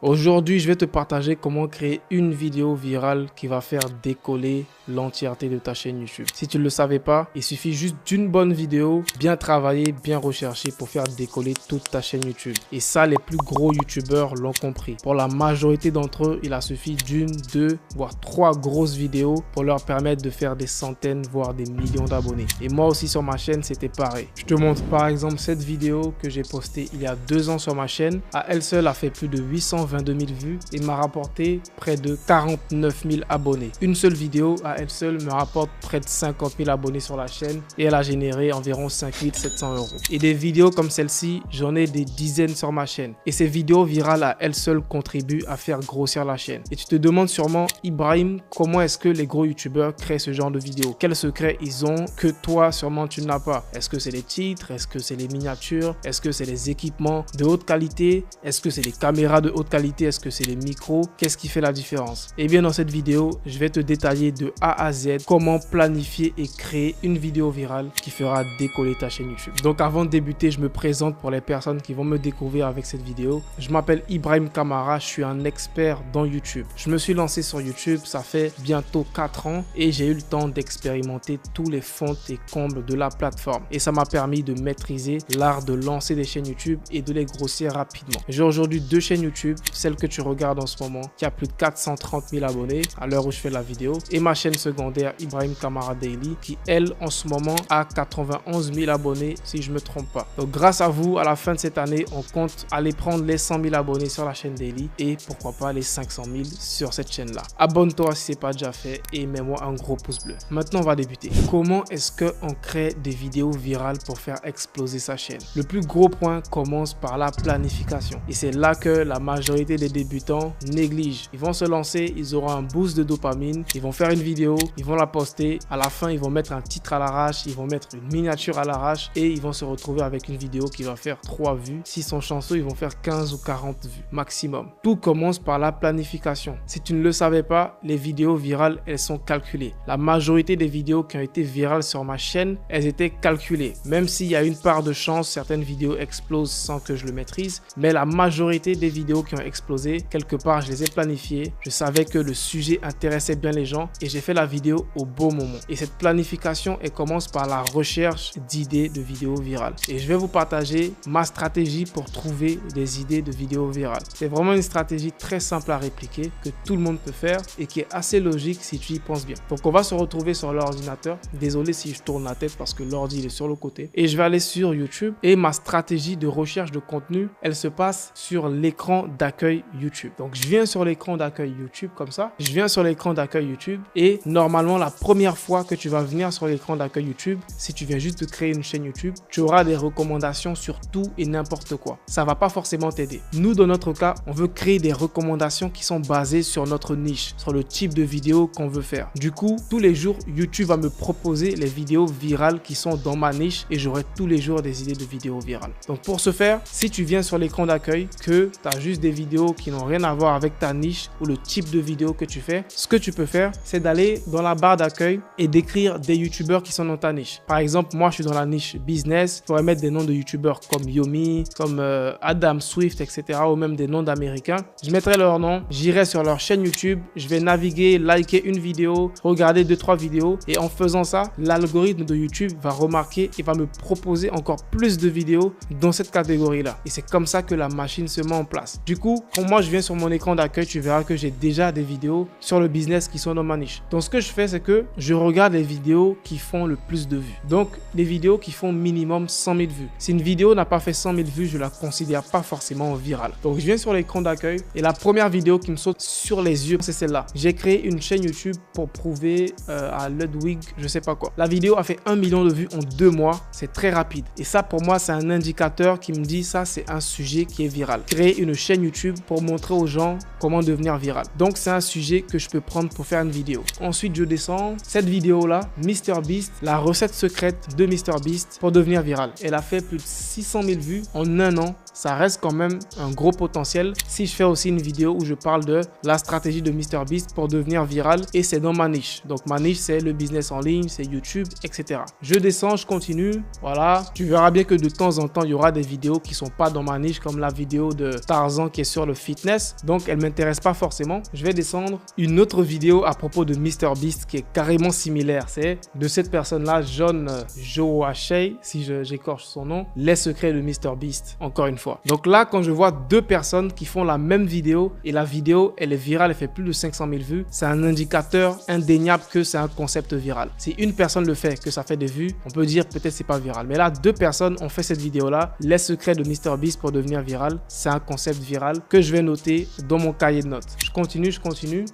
Aujourd'hui, je vais te partager comment créer une vidéo virale qui va faire décoller l'entièreté de ta chaîne YouTube. Si tu ne le savais pas, il suffit juste d'une bonne vidéo, bien travaillée, bien recherchée pour faire décoller toute ta chaîne YouTube. Et ça, les plus gros YouTubeurs l'ont compris. Pour la majorité d'entre eux, il a suffi d'une, deux, voire trois grosses vidéos pour leur permettre de faire des centaines, voire des millions d'abonnés. Et moi aussi sur ma chaîne, c'était pareil. Je te montre par exemple cette vidéo que j'ai postée il y a 2 ans sur ma chaîne. À elle seule, a fait plus de 822 000 vues et m'a rapporté près de 49 000 abonnés. Une seule vidéo à elle seule me rapporte près de 50 000 abonnés sur la chaîne et elle a généré environ 5 700 €. Et des vidéos comme celle-ci, j'en ai des dizaines sur ma chaîne. Et ces vidéos virales à elles seules contribuent à faire grossir la chaîne. Et tu te demandes sûrement, Ibrahim, comment est-ce que les gros youtubeurs créent ce genre de vidéos? Quels secrets ils ont que toi sûrement tu n'as pas? Est-ce que c'est les titres? Est-ce que c'est les miniatures? Est-ce que c'est les équipements de haute qualité? Est-ce que c'est les caméras de haute qualité? Est-ce que c'est les micros? Qu'est-ce qui fait la différence? Eh bien, dans cette vidéo, je vais te détailler de A à Z comment planifier et créer une vidéo virale qui fera décoller ta chaîne YouTube. Donc avant de débuter, je me présente pour les personnes qui vont me découvrir avec cette vidéo. Je m'appelle Ibrahim Kamara, je suis un expert dans YouTube. Je me suis lancé sur YouTube, ça fait bientôt 4 ans et j'ai eu le temps d'expérimenter tous les fonds et combles de la plateforme. Et ça m'a permis de maîtriser l'art de lancer des chaînes YouTube et de les grossir rapidement. J'ai aujourd'hui 2 chaînes YouTube, celle que tu regardes en ce moment qui a plus de 430 000 abonnés à l'heure où je fais la vidéo, et ma chaîne secondaire Ibrahim Kamara Daily qui elle en ce moment a 91 000 abonnés si je me trompe pas. Donc grâce à vous, à la fin de cette année, on compte aller prendre les 100 000 abonnés sur la chaîne Daily et pourquoi pas les 500 000 sur cette chaîne là. Abonne-toi si ce n'est pas déjà fait et mets-moi un gros pouce bleu. Maintenant on va débuter. Comment est-ce qu'on crée des vidéos virales pour faire exploser sa chaîne? Le plus gros point commence par la planification et c'est là que la majorité des débutants négligent. Ils vont se lancer, ils auront un boost de dopamine, ils vont faire une vidéo, ils vont la poster, à la fin ils vont mettre un titre à l'arrache, ils vont mettre une miniature à l'arrache et ils vont se retrouver avec une vidéo qui va faire 3 vues. S'ils sont chanceux, ils vont faire 15 ou 40 vues maximum. Tout commence par la planification. Si tu ne le savais pas, les vidéos virales, elles sont calculées. La majorité des vidéos qui ont été virales sur ma chaîne, elles étaient calculées. Même s'il y a une part de chance, certaines vidéos explosent sans que je le maîtrise, mais la majorité des vidéos qui ont explosé, quelque part, je les ai planifiées. Je savais que le sujet intéressait bien les gens et j'ai fait la vidéo au bon moment. Et cette planification, elle commence par la recherche d'idées de vidéos virales. Et je vais vous partager ma stratégie pour trouver des idées de vidéos virales. C'est vraiment une stratégie très simple à répliquer que tout le monde peut faire et qui est assez logique si tu y penses bien. Donc on va se retrouver sur l'ordinateur. Désolé si je tourne la tête parce que l'ordi il est sur le côté. Et je vais aller sur YouTube et ma stratégie de recherche de contenu, elle se passe sur l'écran d'accueil YouTube. Donc je viens sur l'écran d'accueil YouTube comme ça. Je viens sur l'écran d'accueil YouTube et normalement la première fois que tu vas venir sur l'écran d'accueil YouTube, si tu viens juste de créer une chaîne YouTube, tu auras des recommandations sur tout et n'importe quoi. Ça va pas forcément t'aider. Nous, dans notre cas, on veut créer des recommandations qui sont basées sur notre niche, sur le type de vidéo qu'on veut faire. Du coup, tous les jours, YouTube va me proposer les vidéos virales qui sont dans ma niche et j'aurai tous les jours des idées de vidéos virales. Donc pour ce faire, si tu viens sur l'écran d'accueil, que tu as juste des vidéos qui n'ont rien à voir avec ta niche ou le type de vidéo que tu fais, ce que tu peux faire, c'est d'aller dans la barre d'accueil et d'écrire des youtubeurs qui sont dans ta niche. Par exemple, moi je suis dans la niche business, je pourrais mettre des noms de youtubeurs comme Yomi, comme Adam Swift, etc. ou même des noms d'américains. Je mettrai leur nom, j'irai sur leur chaîne YouTube, je vais naviguer, liker une vidéo, regarder 2-3 vidéos et en faisant ça, l'algorithme de YouTube va remarquer et va me proposer encore plus de vidéos dans cette catégorie-là. Et c'est comme ça que la machine se met en place. Du coup, quand moi je viens sur mon écran d'accueil, tu verras que j'ai déjà des vidéos sur le business qui sont dans ma niche. Donc ce que je fais, c'est que je regarde les vidéos qui font le plus de vues. Donc les vidéos qui font minimum 100 000 vues. Si une vidéo n'a pas fait 100 000 vues, je la considère pas forcément virale. Donc je viens sur l'écran d'accueil et la première vidéo qui me saute sur les yeux, c'est celle-là. J'ai créé une chaîne YouTube pour prouver à Ludwig, je sais pas quoi. La vidéo a fait 1 million de vues en 2 mois. C'est très rapide. Et ça, pour moi, c'est un indicateur qui me dit ça, c'est un sujet qui est viral. Créer une chaîne YouTube pour montrer aux gens comment devenir viral. Donc c'est un sujet que je peux prendre pour faire une vidéo. Ensuite, je descends. Cette vidéo-là, MrBeast, la recette secrète de MrBeast pour devenir viral. Elle a fait plus de 600 000 vues en 1 an ça reste quand même un gros potentiel si je fais aussi une vidéo où je parle de la stratégie de MrBeast pour devenir viral et c'est dans ma niche. Donc ma niche, c'est le business en ligne, c'est YouTube, etc. Je descends, je continue. Voilà, tu verras bien que de temps en temps, il y aura des vidéos qui sont pas dans ma niche comme la vidéo de Tarzan qui est sur le fitness. Donc elle m'intéresse pas forcément. Je vais descendre. Une autre vidéo à propos de MrBeast qui est carrément similaire. C'est de cette personne-là, John Joachim, si j'écorche son nom, les secrets de MrBeast, encore une fois. Donc là, quand je vois deux personnes qui font la même vidéo et la vidéo, elle est virale, elle fait plus de 500 000 vues, c'est un indicateur indéniable que c'est un concept viral. Si une personne le fait, que ça fait des vues, on peut dire peut-être c'est pas viral. Mais là, deux personnes ont fait cette vidéo-là, les secrets de MrBeast pour devenir viral, c'est un concept viral que je vais noter dans mon cahier de notes. Je continue.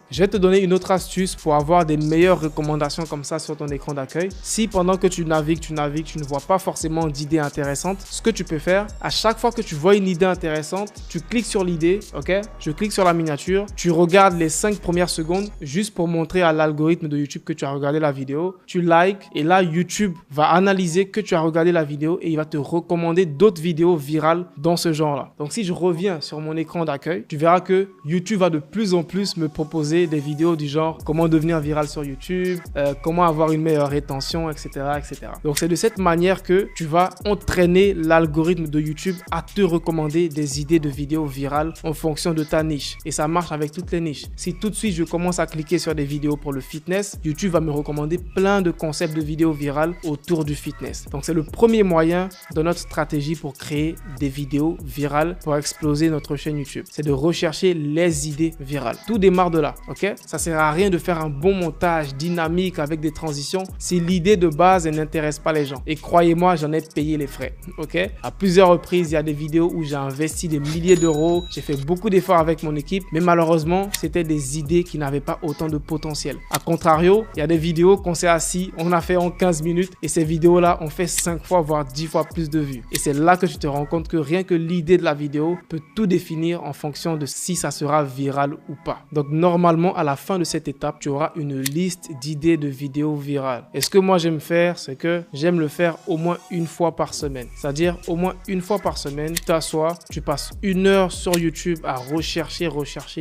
Je vais te donner une autre astuce pour avoir des meilleures recommandations comme ça sur ton écran d'accueil. Si pendant que tu navigues, tu ne vois pas forcément d'idées intéressantes, ce que tu peux faire, à chaque fois que tu vois une idée intéressante, tu cliques sur l'idée, ok? Je clique sur la miniature, tu regardes les 5 premières secondes juste pour montrer à l'algorithme de YouTube que tu as regardé la vidéo. Tu likes et là, YouTube va analyser que tu as regardé la vidéo et il va te recommander d'autres vidéos virales dans ce genre-là. Donc, si je reviens sur mon écran d'accueil, tu verras que YouTube va de plus en plus me proposer des vidéos du genre comment devenir viral sur YouTube, comment avoir une meilleure rétention, etc., etc. Donc, c'est de cette manière que tu vas entraîner l'algorithme de YouTube à te recommander des idées de vidéos virales en fonction de ta niche. Et ça marche avec toutes les niches. Si tout de suite, je commence à cliquer sur des vidéos pour le fitness, YouTube va me recommander plein de concepts de vidéos virales autour du fitness. Donc, c'est le premier moyen de notre stratégie pour créer des vidéos virales pour exploser notre chaîne YouTube. C'est de rechercher les idées virales. Tout démarre de là, ok? Ça sert à rien de faire un bon montage dynamique avec des transitions si l'idée de base n'intéresse pas les gens. Et croyez-moi, j'en ai payé les frais, ok? À plusieurs reprises, il y a des vidéos où j'ai investi des milliers d'euros, j'ai fait beaucoup d'efforts avec mon équipe, mais malheureusement, c'était des idées qui n'avaient pas autant de potentiel. A contrario, il y a des vidéos qu'on s'est assis, on a fait en 15 minutes et ces vidéos-là ont fait 5 fois, voire 10 fois plus de vues. Et c'est là que tu te rends compte que rien que l'idée de la vidéo peut tout définir en fonction de si ça sera viral ou pas. Donc normalement, à la fin de cette étape, tu auras une liste d'idées de vidéos virales. Et ce que moi j'aime faire, c'est que j'aime le faire au moins une fois par semaine. C'est-à-dire au moins une fois par semaine, tu t'assois, tu passes 1 heure sur YouTube à rechercher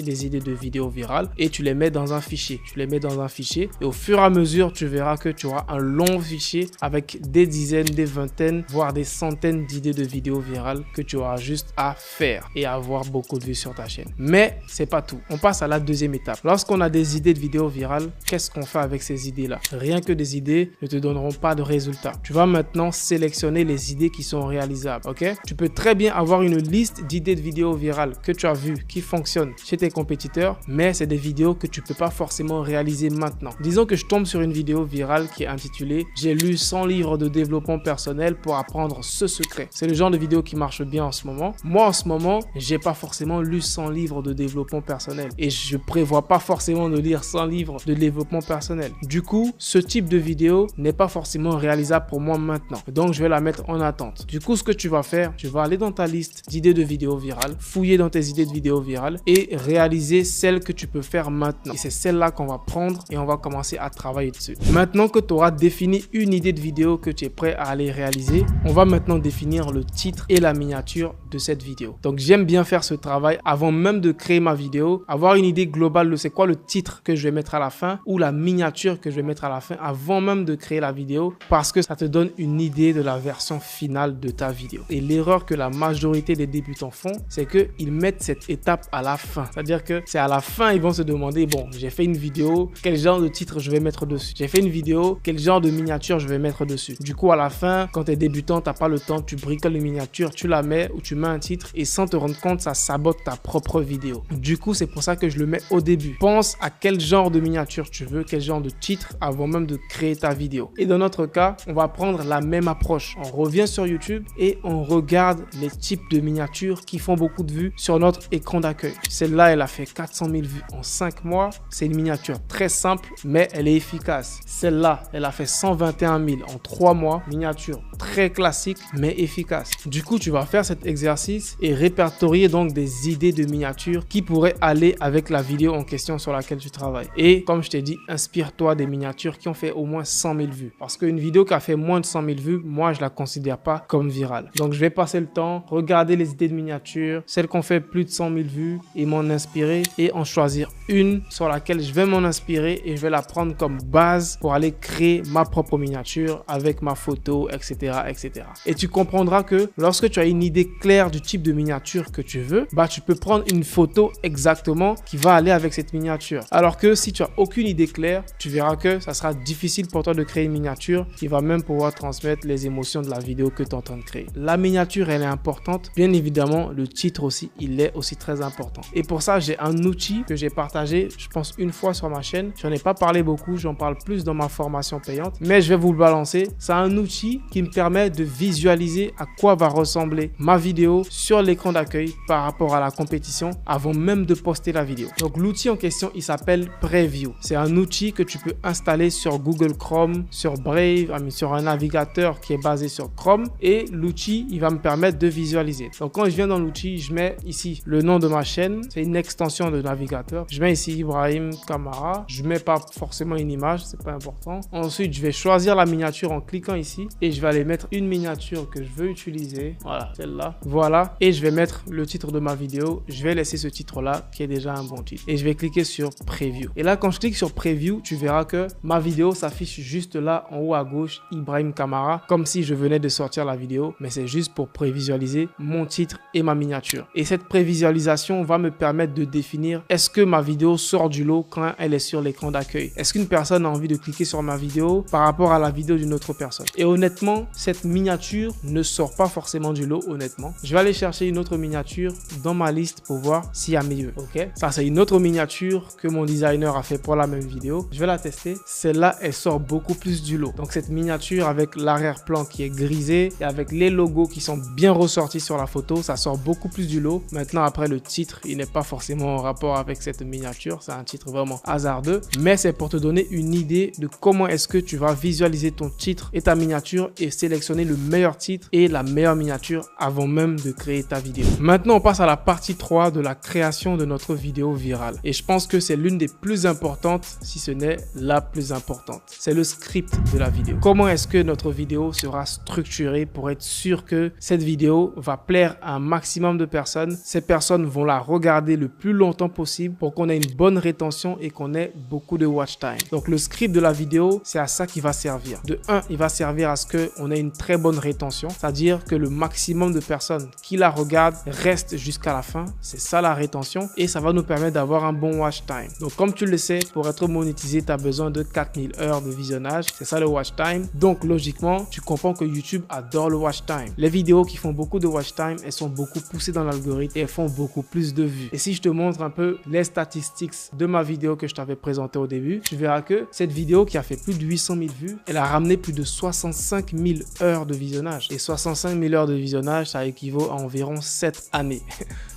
des idées de vidéos virales et tu les mets dans un fichier. Et au fur et à mesure, tu verras que tu auras un long fichier avec des dizaines, des vingtaines, voire des centaines d'idées de vidéos virales que tu auras juste à faire et avoir beaucoup de vues sur ta chaîne. Mais c'est pas tout. On passe à la deuxième étape. Lorsqu'on a des idées de vidéos virales, qu'est-ce qu'on fait avec ces idées-là? Rien que des idées ne te donneront pas de résultats. Tu vas maintenant sélectionner les idées qui sont réalisables, ok? Tu peux très bien avoir une liste d'idées de vidéos virales que tu as vues qui fonctionnent chez tes compétiteurs, mais c'est des vidéos que tu peux pas forcément réaliser maintenant. Disons que je tombe sur une vidéo virale qui est intitulée « J'ai lu 100 livres de développement personnel pour apprendre ce secret ». C'est le genre de vidéo qui marche bien en ce moment. Moi, en ce moment, j'ai pas forcément lu 100 livres de développement personnel et je prévois pas forcément de lire 100 livres de développement personnel. Du coup, ce type de vidéo n'est pas forcément réalisable pour moi maintenant. Donc, je vais la mettre en attente. Du coup, ce que tu vas faire, tu vas aller dans ta liste d'idées de vidéos virales, fouiller dans tes idées de vidéos virales et réaliser celles que tu peux faire maintenant. Et c'est celle-là qu'on va prendre et on va commencer à travailler dessus. Maintenant que tu auras défini une idée de vidéo que tu es prêt à aller réaliser, on va maintenant définir le titre et la miniature de cette vidéo. Donc, j'aime bien faire ce travail avant même de créer ma vidéo, avoir une idée globale de c'est quoi le titre que je vais mettre à la fin ou la miniature que je vais mettre à la fin avant même de créer la vidéo parce que ça te donne une idée de la version finale de ta vidéo. Et l'erreur que la majorité des débutants font, c'est qu'ils mettent cette étape à la fin. C'est-à-dire que c'est à la fin, ils vont se demander, bon, j'ai fait une vidéo, quel genre de titre je vais mettre dessus? J'ai fait une vidéo, quel genre de miniature je vais mettre dessus? Du coup, à la fin, quand tu es débutant, tu n'as pas le temps, tu bricoles une miniature, tu la mets ou tu mets un titre et sans te rendre compte, ça sabote ta propre vidéo. Du coup, c'est pour ça que je le mets au début. Pense à quel genre de miniature tu veux, quel genre de titre avant même de créer ta vidéo. Et dans notre cas, on va prendre la même approche. On revient sur YouTube et on regarde les types de miniatures qui font beaucoup de vues sur notre écran d'accueil. Celle-là, elle a fait 400 000 vues en 5 mois. C'est une miniature très simple, mais elle est efficace. Celle-là, elle a fait 121 000 en 3 mois. Miniature très classique, mais efficace. Du coup, tu vas faire cet exercice et répertorier donc des idées de miniatures qui pourraient aller avec la vidéo en question sur laquelle tu travailles. Et comme je t'ai dit, inspire-toi des miniatures qui ont fait au moins 100 000 vues. Parce qu'une vidéo qui a fait moins de 100 000 vues, moi, je la considère pas comme virale. Donc, je vais passer le temps regarder les idées de miniatures, celles qui ont fait plus de 100 000 vues et m'en inspirer et en choisir une sur laquelle je vais m'en inspirer et je vais la prendre comme base pour aller créer ma propre miniature avec ma photo, etc., etc. Et tu comprendras que lorsque tu as une idée claire du type de miniature que tu veux, tu peux prendre une photo exactement qui va aller avec cette miniature. Alors que si tu as aucune idée claire, tu verras que ça sera difficile pour toi de créer une miniature qui va même pouvoir transmettre les émotions de la vidéo que tu es en train de créer. La miniature, elle est importante. Bien évidemment, le titre aussi, il est aussi très important. Et pour ça, j'ai un outil que j'ai partagé, je pense, une fois sur ma chaîne. J'en ai pas parlé beaucoup, j'en parle plus dans ma formation payante, mais je vais vous le balancer. C'est un outil qui me permet de visualiser à quoi va ressembler ma vidéo sur l'écran d'accueil par rapport à la compétition avant même de poster la vidéo. Donc l'outil en question, il s'appelle Preview. C'est un outil que tu peux installer sur Google Chrome, sur Brave, sur un navigateur qui est basé sur Chrome, et l'outil, il va me permettre de visualiser. Donc quand je viens dans l'outil, je mets ici le nom de ma chaîne, c'est une extension de navigateur. Je mets ici Ibrahim Kamara, je mets pas forcément une image, c'est pas important. Ensuite, je vais choisir la miniature en cliquant ici et je vais aller mettre une miniature que je veux utiliser. Voilà, celle-là. Voilà, et je vais mettre le titre de ma vidéo. Je vais laisser ce titre-là qui est déjà un bon titre. Et je vais cliquer sur Preview. Et là, quand je clique sur Preview, tu verras que ma vidéo s'affiche juste là en haut à gauche, Ibrahim Kamara, comme si je venais de sortir la vidéo, mais c'est juste pour prévisualiser mon titre et ma miniature. Et cette prévisualisation va me permettre de définir est-ce que ma vidéo sort du lot quand elle est sur l'écran d'accueil. Est-ce qu'une personne a envie de cliquer sur ma vidéo par rapport à la vidéo d'une autre personne? Et honnêtement, cette miniature ne sort pas forcément du lot, honnêtement. Je vais aller chercher une autre miniature dans ma liste pour voir s'il y a mieux. Ok, ça c'est une autre miniature que mon designer a fait pour la même vidéo. Je vais la tester. Celle-là, elle sort beaucoup plus du lot. Donc cette miniature avec l'arrière-plan qui est grisé et avec les logos qui sont bien ressortis sur la photo, ça sort beaucoup plus du lot. Maintenant, après, le titre, il n'est pas forcément en rapport avec cette miniature. C'est un titre vraiment hasardeux, mais c'est pour te donner une idée de comment est-ce que tu vas visualiser ton titre et ta miniature et sélectionner le meilleur titre et la meilleure miniature avant même de créer ta vidéo. Maintenant, on passe à la partie 3 de la création de notre vidéo virale. Et je pense que c'est l'une des plus importantes, si ce n'est la plus importante. C'est le script de la vidéo. Comment est-ce que notre vidéo sera structurée pour être sûr que cette vidéo va plaire à un maximum de personnes. Ces personnes vont la regarder le plus longtemps possible pour qu'on ait une bonne rétention et qu'on ait beaucoup de watch time. Donc le script de la vidéo, c'est à ça qu'il va servir. De 1, il va servir à ce qu'on ait une très bonne rétention, c'est-à-dire que le maximum de personnes qui la regardent restent jusqu'à la fin. C'est ça la rétention et ça va nous permettre d'avoir un bon watch time. Donc comme tu le sais, pour être monétisé, tu as besoin de 4000 heures de visionnage. C'est ça le watch time. Donc logiquement, tu comprends que YouTube adore le watch time. Les vidéos qui font beaucoup de watch time, elles sont beaucoup poussées dans l'algorithme et elles font beaucoup plus de vues. Et si je te montre un peu les statistiques de ma vidéo que je t'avais présentée au début, tu verras que cette vidéo qui a fait plus de 800 000 vues, elle a ramené plus de 65 000 heures de visionnage. Et 65 000 heures de visionnage, ça équivaut à environ 7 années.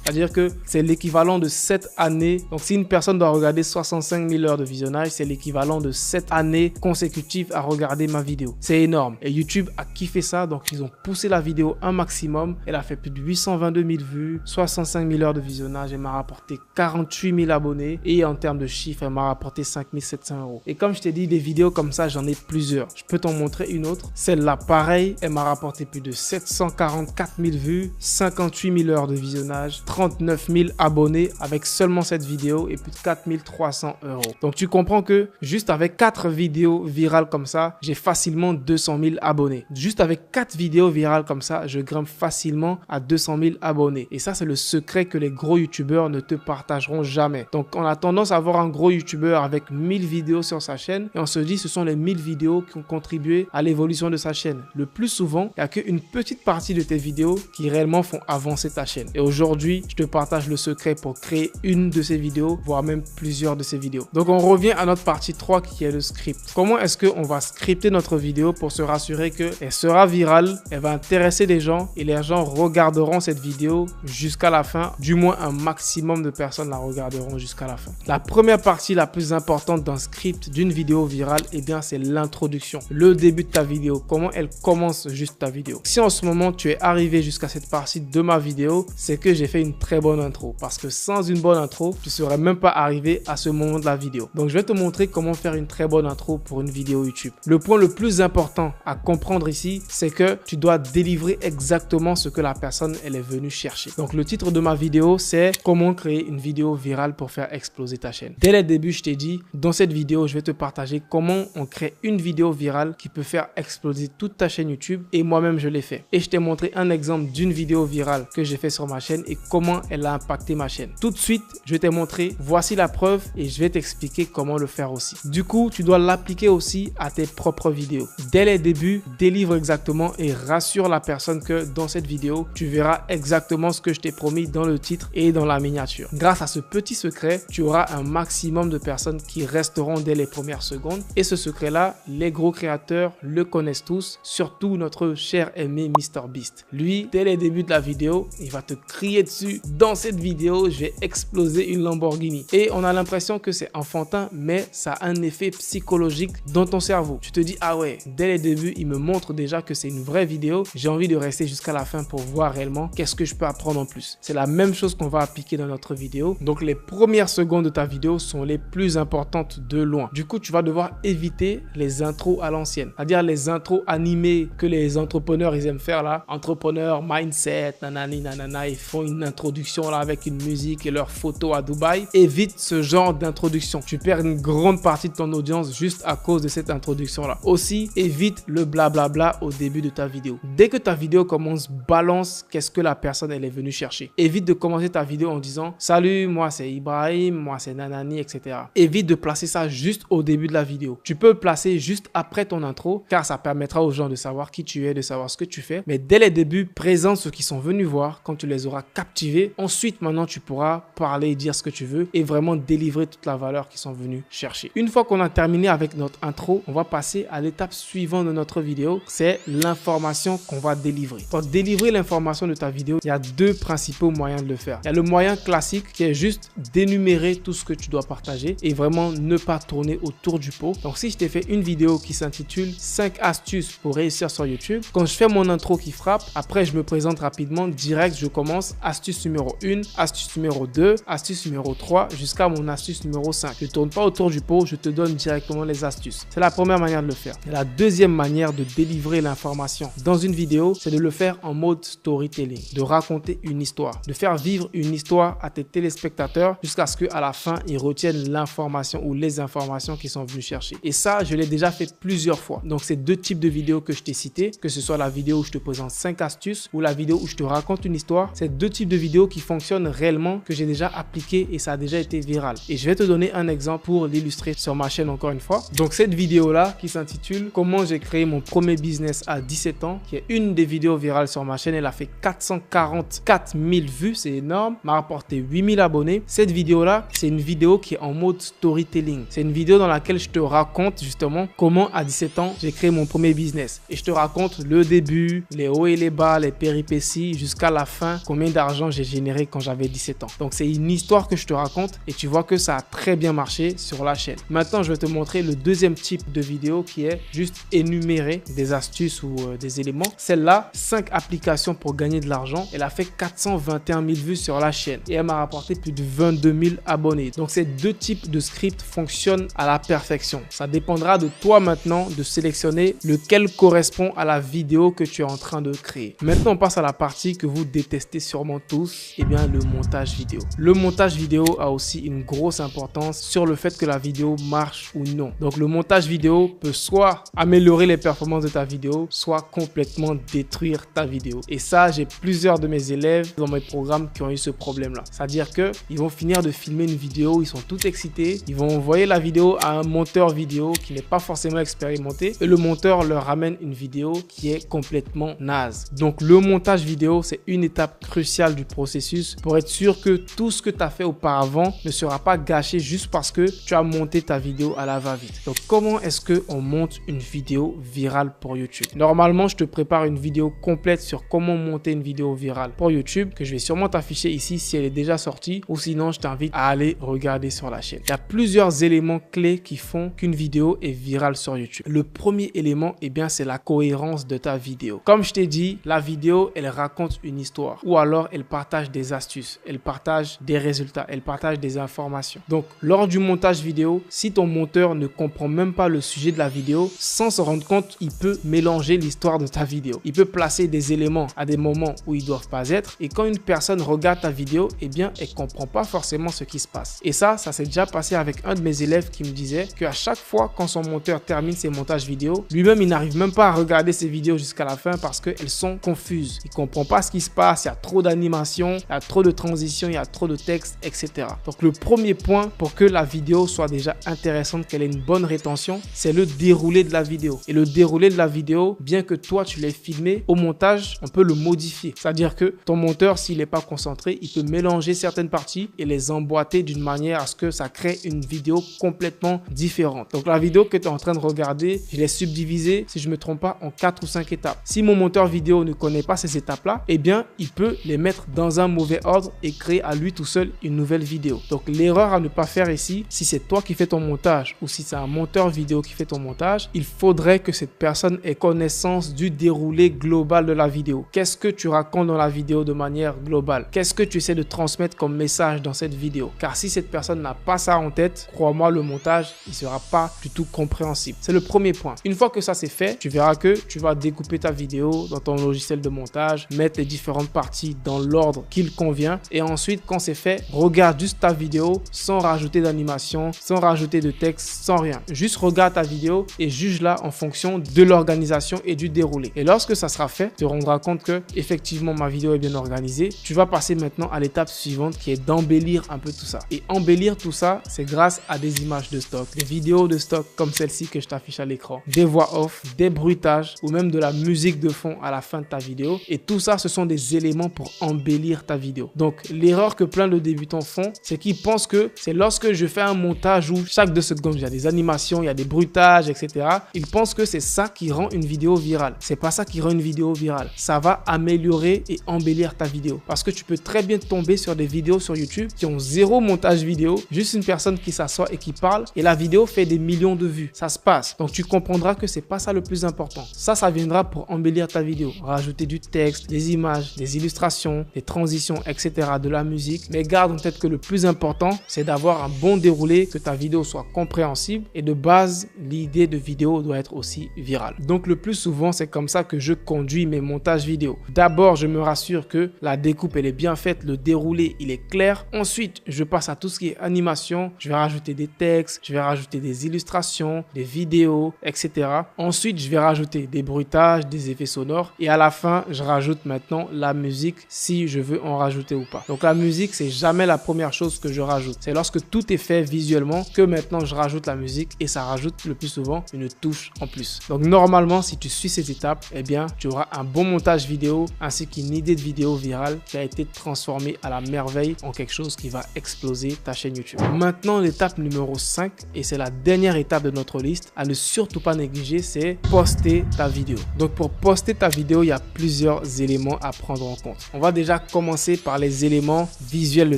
C'est-à-dire que c'est l'équivalent de 7 années. Donc si une personne doit regarder 65 000 heures de visionnage, c'est l'équivalent de 7 années consécutives à regarder ma vidéo. C'est énorme. Et YouTube a kiffé ça, donc ils ont poussé la vidéo un maximum. Elle a fait plus de 822 000 vues, 65 000 heures de visionnage. Elle m'a rapporté 48 000 abonnés. Et en termes de chiffres, elle m'a rapporté 5 700 euros. Et comme je t'ai dit, des vidéos comme ça, j'en ai plusieurs. Je peux t'en montrer une autre. Celle-là, pareil, elle m'a rapporté plus de 744 000 vues, 58 000 heures de visionnage, 39 000 abonnés avec seulement cette vidéo et plus de 4 300 euros. Donc tu comprends que juste avec 4 vidéos virales comme ça, j'ai facilement 200 000 abonnés. Juste avec 4 vidéos virales comme ça, je grimpe facilement à 200 000 abonnés. Et ça, c'est le secret que les gros youtubeurs ne te partageront jamais. Donc on a tendance à voir un gros youtubeur avec 1000 vidéos sur sa chaîne et on se dit ce sont les 1000 vidéos qui ont contribué à l'évolution de sa chaîne. Le plus souvent, il n'y a qu'une petite partie de tes vidéos qui réellement font avancer ta chaîne. Et aujourd'hui, je te partage le secret pour créer une de ces vidéos, voire même plusieurs de ces vidéos. Donc on revient à notre partie 3 qui est le script. Comment est-ce qu'on va scripter notre vidéo pour se rassurer qu'elle sera virale, elle va intéresser les gens et les gens regarderont cette vidéo jusqu'à la fin, du moins un maximum de personnes la regarderont jusqu'à la fin. La première partie la plus importante d'un script d'une vidéo virale, eh bien c'est l'introduction, le début de ta vidéo, comment elle commence juste ta vidéo. Si en ce moment tu es arrivé jusqu'à cette partie de ma vidéo, c'est que j'ai fait une une très bonne intro parce que sans une bonne intro, tu ne serais même pas arrivé à ce moment de la vidéo. Donc, je vais te montrer comment faire une très bonne intro pour une vidéo YouTube. Le point le plus important à comprendre ici, c'est que tu dois délivrer exactement ce que la personne elle est venue chercher. Donc, le titre de ma vidéo, c'est comment créer une vidéo virale pour faire exploser ta chaîne. Dès le début, je t'ai dit, dans cette vidéo, je vais te partager comment on crée une vidéo virale qui peut faire exploser toute ta chaîne YouTube et moi-même, je l'ai fait. Et je t'ai montré un exemple d'une vidéo virale que j'ai fait sur ma chaîne et comment elle a impacté ma chaîne. Tout de suite, je t'ai montré, voici la preuve et je vais t'expliquer comment le faire aussi. Du coup, tu dois l'appliquer aussi à tes propres vidéos. Dès les débuts, délivre exactement et rassure la personne que dans cette vidéo, tu verras exactement ce que je t'ai promis dans le titre et dans la miniature. Grâce à ce petit secret, tu auras un maximum de personnes qui resteront dès les premières secondes et ce secret-là, les gros créateurs le connaissent tous, surtout notre cher aimé MrBeast. Lui, dès les débuts de la vidéo, il va te crier dessus. Dans cette vidéo, je vais exploser une Lamborghini. Et on a l'impression que c'est enfantin, mais ça a un effet psychologique dans ton cerveau. Tu te dis, ah ouais, dès les débuts, il me montre déjà que c'est une vraie vidéo. J'ai envie de rester jusqu'à la fin pour voir réellement qu'est-ce que je peux apprendre en plus. C'est la même chose qu'on va appliquer dans notre vidéo. Donc, les premières secondes de ta vidéo sont les plus importantes de loin. Du coup, tu vas devoir éviter les intros à l'ancienne. C'est-à-dire les intros animées que les entrepreneurs, ils aiment faire là. Entrepreneur, mindset, nanani, nanana. Ils font une introduction là avec une musique et leurs photos à Dubaï. Évite ce genre d'introduction. Tu perds une grande partie de ton audience juste à cause de cette introduction là. Aussi, évite le blablabla au début de ta vidéo. Dès que ta vidéo commence, balance qu'est-ce que la personne elle est venue chercher. Évite de commencer ta vidéo en disant salut, moi c'est Ibrahim, moi c'est nanani, etc. Évite de placer ça juste au début de la vidéo. Tu peux le placer juste après ton intro car ça permettra aux gens de savoir qui tu es, de savoir ce que tu fais. Mais dès les débuts, présente ceux qui sont venus voir quand tu les auras captivés. Ensuite, maintenant, tu pourras parler et dire ce que tu veux et vraiment délivrer toute la valeur qu'ils sont venus chercher. Une fois qu'on a terminé avec notre intro, on va passer à l'étape suivante de notre vidéo. C'est l'information qu'on va délivrer. Pour délivrer l'information de ta vidéo, il y a deux principaux moyens de le faire. Il y a le moyen classique qui est juste d'énumérer tout ce que tu dois partager et vraiment ne pas tourner autour du pot. Donc, si je t'ai fait une vidéo qui s'intitule 5 astuces pour réussir sur YouTube, quand je fais mon intro qui frappe, après je me présente rapidement, direct je commence astuce numéro 1, astuce numéro 2, astuce numéro 3 jusqu'à mon astuce numéro 5. Je ne tourne pas autour du pot, je te donne directement les astuces. C'est la première manière de le faire. Et la deuxième manière de délivrer l'information dans une vidéo, c'est de le faire en mode storytelling, de raconter une histoire, de faire vivre une histoire à tes téléspectateurs jusqu'à ce qu'à la fin, ils retiennent l'information ou les informations qu'ils sont venus chercher. Et ça, je l'ai déjà fait plusieurs fois. Donc, c'est deux types de vidéos que je t'ai cités, que ce soit la vidéo où je te présente 5 astuces ou la vidéo où je te raconte une histoire. C'est deux types de vidéos qui fonctionnent réellement, que j'ai déjà appliqué et ça a déjà été viral. Et je vais te donner un exemple pour l'illustrer sur ma chaîne encore une fois. Donc, cette vidéo-là qui s'intitule « Comment j'ai créé mon premier business à 17 ans » qui est une des vidéos virales sur ma chaîne. Elle a fait 444 000 vues, c'est énorme, m'a rapporté 8 000 abonnés. Cette vidéo-là, c'est une vidéo qui est en mode storytelling. C'est une vidéo dans laquelle je te raconte justement comment à 17 ans, j'ai créé mon premier business. Et je te raconte le début, les hauts et les bas, les péripéties, jusqu'à la fin, combien d'argent j'ai généré quand j'avais 17 ans. Donc, c'est une histoire que je te raconte et tu vois que ça a très bien marché sur la chaîne. Maintenant, je vais te montrer le deuxième type de vidéo qui est juste énumérer des astuces ou des éléments. Celle-là, 5 applications pour gagner de l'argent. Elle a fait 421 000 vues sur la chaîne et elle m'a rapporté plus de 22 000 abonnés. Donc, ces deux types de scripts fonctionnent à la perfection. Ça dépendra de toi maintenant de sélectionner lequel correspond à la vidéo que tu es en train de créer. Maintenant, on passe à la partie que vous détestez sûrement tous, et bien le montage vidéo. Le montage vidéo a aussi une grosse importance sur le fait que la vidéo marche ou non. Donc, le montage vidéo peut soit améliorer les performances de ta vidéo, soit complètement détruire ta vidéo. Et ça, j'ai plusieurs de mes élèves dans mes programmes qui ont eu ce problème-là. C'est-à-dire qu'ils vont finir de filmer une vidéo, ils sont tout excités, ils vont envoyer la vidéo à un monteur vidéo qui n'est pas forcément expérimenté et le monteur leur ramène une vidéo qui est complètement naze. Donc, le montage vidéo, c'est une étape cruciale du processus pour être sûr que tout ce que tu as fait auparavant ne sera pas gâché juste parce que tu as monté ta vidéo à la va-vite. Donc, comment est-ce qu'on monte une vidéo virale pour YouTube? Normalement, je te prépare une vidéo complète sur comment monter une vidéo virale pour YouTube que je vais sûrement t'afficher ici si elle est déjà sortie ou sinon, je t'invite à aller regarder sur la chaîne. Il y a plusieurs éléments clés qui font qu'une vidéo est virale sur YouTube. Le premier élément, eh bien, c'est la cohérence de ta vidéo. Comme je t'ai dit, la vidéo, elle raconte une histoire ou alors elle parle partage des astuces, elle partage des résultats, elle partage des informations. Donc, lors du montage vidéo, si ton monteur ne comprend même pas le sujet de la vidéo, sans se rendre compte, il peut mélanger l'histoire de ta vidéo. Il peut placer des éléments à des moments où ils doivent pas être. Et quand une personne regarde ta vidéo, eh bien, elle comprend pas forcément ce qui se passe. Et ça s'est déjà passé avec un de mes élèves qui me disait qu'à chaque fois quand son monteur termine ses montages vidéo, lui-même, il n'arrive même pas à regarder ses vidéos jusqu'à la fin parce qu'elles sont confuses. Il comprend pas ce qui se passe, il y a trop d'animation, il y a trop de transitions, il y a trop de texte, etc. Donc, le premier point pour que la vidéo soit déjà intéressante, qu'elle ait une bonne rétention, c'est le déroulé de la vidéo. Et le déroulé de la vidéo, bien que toi, tu l'aies filmé, au montage, on peut le modifier. C'est-à-dire que ton monteur, s'il n'est pas concentré, il peut mélanger certaines parties et les emboîter d'une manière à ce que ça crée une vidéo complètement différente. Donc, la vidéo que tu es en train de regarder, je l'ai subdivisée, si je ne me trompe pas, en 4 ou 5 étapes. Si mon monteur vidéo ne connaît pas ces étapes-là, eh bien, il peut les mettre dans un mauvais ordre et créer à lui tout seul une nouvelle vidéo. Donc, l'erreur à ne pas faire ici, si c'est toi qui fais ton montage ou si c'est un monteur vidéo qui fait ton montage, il faudrait que cette personne ait connaissance du déroulé global de la vidéo. Qu'est-ce que tu racontes dans la vidéo de manière globale? Qu'est-ce que tu essaies de transmettre comme message dans cette vidéo? Car si cette personne n'a pas ça en tête, crois-moi, le montage, il ne sera pas du tout compréhensible. C'est le premier point. Une fois que ça c'est fait, tu verras que tu vas découper ta vidéo dans ton logiciel de montage, mettre les différentes parties dans l'ordre qu'il convient et ensuite, quand c'est fait, regarde juste ta vidéo sans rajouter d'animation, sans rajouter de texte, sans rien. Juste regarde ta vidéo et juge-la en fonction de l'organisation et du déroulé. Et lorsque ça sera fait, tu te rendras compte que effectivement ma vidéo est bien organisée. Tu vas passer maintenant à l'étape suivante qui est d'embellir un peu tout ça. Et embellir tout ça, c'est grâce à des images de stock, des vidéos de stock comme celle-ci que je t'affiche à l'écran, des voix off, des bruitages ou même de la musique de fond à la fin de ta vidéo. Et tout ça, ce sont des éléments pour embellir ta vidéo. Donc, l'erreur que plein de débutants font, c'est qu'ils pensent que c'est lorsque je fais un montage où chaque 2 secondes, il y a des animations, il y a des bruitages, etc. Ils pensent que c'est ça qui rend une vidéo virale. C'est pas ça qui rend une vidéo virale. Ça va améliorer et embellir ta vidéo. Parce que tu peux très bien tomber sur des vidéos sur YouTube qui ont 0 montage vidéo, juste une personne qui s'assoit et qui parle et la vidéo fait des millions de vues. Ça se passe. Donc, tu comprendras que c'est pas ça le plus important. Ça viendra pour embellir ta vidéo. Rajouter du texte, des images, des illustrations, des transitions, etc. de la musique. Mais garde en tête que le plus important, c'est d'avoir un bon déroulé, que ta vidéo soit compréhensible et de base, l'idée de vidéo doit être aussi virale. Donc, le plus souvent, c'est comme ça que je conduis mes montages vidéo. D'abord, je me rassure que la découpe, elle est bien faite, le déroulé, il est clair. Ensuite, je passe à tout ce qui est animation. Je vais rajouter des textes, je vais rajouter des illustrations, des vidéos, etc. Ensuite, je vais rajouter des bruitages, des effets sonores et à la fin, je rajoute maintenant la musique si je veux en rajouter ou pas. Donc, la musique, c'est jamais la première chose que je rajoute. C'est lorsque tout est fait visuellement que maintenant je rajoute la musique et ça rajoute le plus souvent une touche en plus. Donc, normalement, si tu suis ces étapes, eh bien, tu auras un bon montage vidéo ainsi qu'une idée de vidéo virale qui a été transformée à la merveille en quelque chose qui va exploser ta chaîne YouTube. Maintenant, l'étape numéro 5 et c'est la dernière étape de notre liste à ne surtout pas négliger, c'est poster ta vidéo. Donc, pour poster ta vidéo, il y a plusieurs éléments à prendre en compte. On va déjà commencer par les éléments visuels de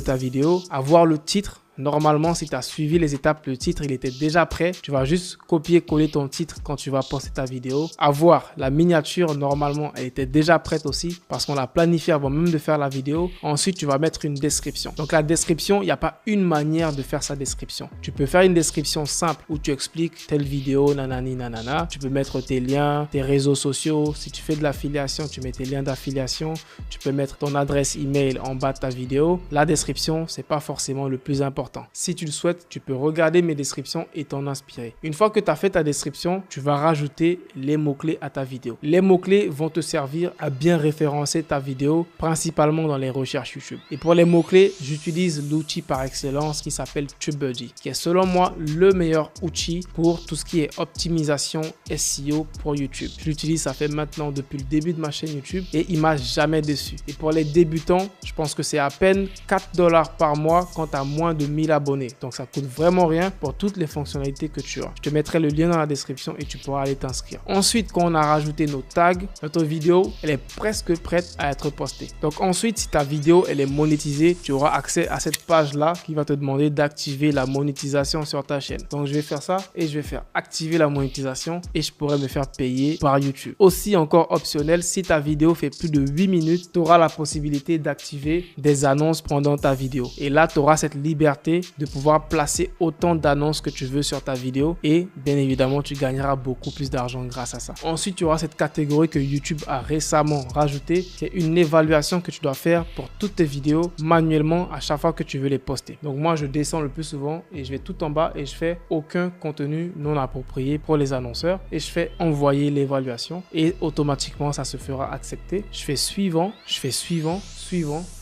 ta vidéo, avoir le titre. Normalement, si tu as suivi les étapes, le titre, il était déjà prêt. Tu vas juste copier-coller ton titre quand tu vas poster ta vidéo. Avoir la miniature, normalement, elle était déjà prête aussi parce qu'on l'a planifié avant même de faire la vidéo. Ensuite, tu vas mettre une description. Donc, la description, il n'y a pas une manière de faire sa description. Tu peux faire une description simple où tu expliques telle vidéo, nanani, nanana. Tu peux mettre tes liens, tes réseaux sociaux. Si tu fais de l'affiliation, tu mets tes liens d'affiliation. Tu peux mettre ton adresse email en bas de ta vidéo. La description, c'est pas forcément le plus important. Si tu le souhaites, tu peux regarder mes descriptions et t'en inspirer. Une fois que tu as fait ta description, tu vas rajouter les mots-clés à ta vidéo. Les mots-clés vont te servir à bien référencer ta vidéo, principalement dans les recherches YouTube. Et pour les mots-clés, j'utilise l'outil par excellence qui s'appelle TubeBuddy, qui est selon moi le meilleur outil pour tout ce qui est optimisation SEO pour YouTube. Je l'utilise, ça fait maintenant depuis le début de ma chaîne YouTube et il m'a jamais déçu. Et pour les débutants, je pense que c'est à peine $4 par mois quand tu as moins de 1000 abonnés. Donc ça coûte vraiment rien pour toutes les fonctionnalités que tu as. Je te mettrai le lien dans la description et tu pourras aller t'inscrire. Ensuite, quand on a rajouté nos tags, notre vidéo, elle est presque prête à être postée. Donc ensuite, si ta vidéo, elle est monétisée, tu auras accès à cette page-là qui va te demander d'activer la monétisation sur ta chaîne. Donc je vais faire ça et je vais faire activer la monétisation et je pourrais me faire payer par YouTube. Aussi encore optionnel, si ta vidéo fait plus de 8 minutes, tu auras la possibilité d'activer des annonces pendant ta vidéo. Et là, tu auras cette liberté de pouvoir placer autant d'annonces que tu veux sur ta vidéo et bien évidemment, tu gagneras beaucoup plus d'argent grâce à ça. Ensuite, tu auras cette catégorie que YouTube a récemment rajoutée, qui est une évaluation que tu dois faire pour toutes tes vidéos manuellement à chaque fois que tu veux les poster. Donc moi, je descends le plus souvent et je vais tout en bas et je fais aucun contenu non approprié pour les annonceurs et je fais envoyer l'évaluation et automatiquement, ça se fera accepter. Je fais suivant,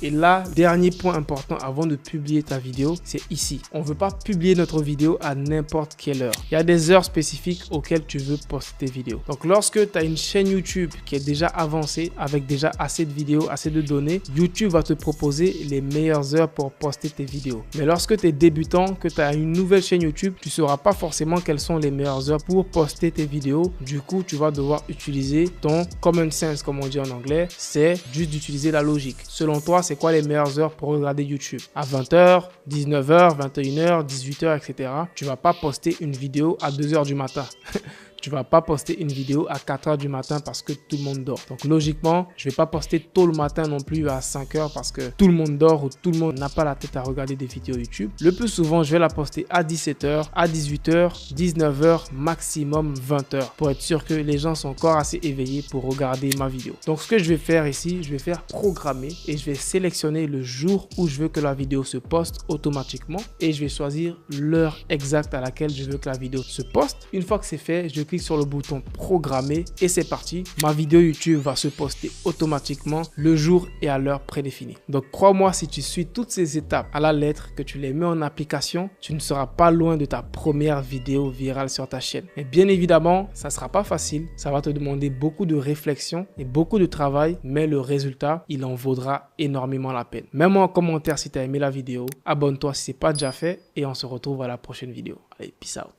et là, dernier point important avant de publier ta vidéo, c'est ici. On ne veut pas publier notre vidéo à n'importe quelle heure. Il y a des heures spécifiques auxquelles tu veux poster tes vidéos. Donc, lorsque tu as une chaîne YouTube qui est déjà avancée, avec déjà assez de vidéos, assez de données, YouTube va te proposer les meilleures heures pour poster tes vidéos. Mais lorsque tu es débutant, que tu as une nouvelle chaîne YouTube, tu ne sauras pas forcément quelles sont les meilleures heures pour poster tes vidéos. Du coup, tu vas devoir utiliser ton common sense, comme on dit en anglais. C'est juste d'utiliser la logique. Selon toi, c'est quoi les meilleures heures pour regarder YouTube? À 20h, 19h, 21h, 18h, etc. Tu vas pas poster une vidéo à 2h du matin. Tu vas pas poster une vidéo à 4h du matin parce que tout le monde dort. Donc logiquement, je vais pas poster tôt le matin non plus à 5h parce que tout le monde dort ou tout le monde n'a pas la tête à regarder des vidéos YouTube. Le plus souvent, je vais la poster à 17h, à 18h, 19h, maximum 20h pour être sûr que les gens sont encore assez éveillés pour regarder ma vidéo. Donc ce que je vais faire ici, je vais faire programmer et je vais sélectionner le jour où je veux que la vidéo se poste automatiquement et je vais choisir l'heure exacte à laquelle je veux que la vidéo se poste. Une fois que c'est fait, je clique sur le bouton programmer et c'est parti. Ma vidéo YouTube va se poster automatiquement le jour et à l'heure prédéfinie. Donc crois-moi, si tu suis toutes ces étapes à la lettre, que tu les mets en application, tu ne seras pas loin de ta première vidéo virale sur ta chaîne. Mais bien évidemment, ça ne sera pas facile. Ça va te demander beaucoup de réflexion et beaucoup de travail, mais le résultat, il en vaudra énormément la peine. Mets-moi en commentaire si tu as aimé la vidéo. Abonne-toi si ce n'est pas déjà fait et on se retrouve à la prochaine vidéo. Allez, peace out.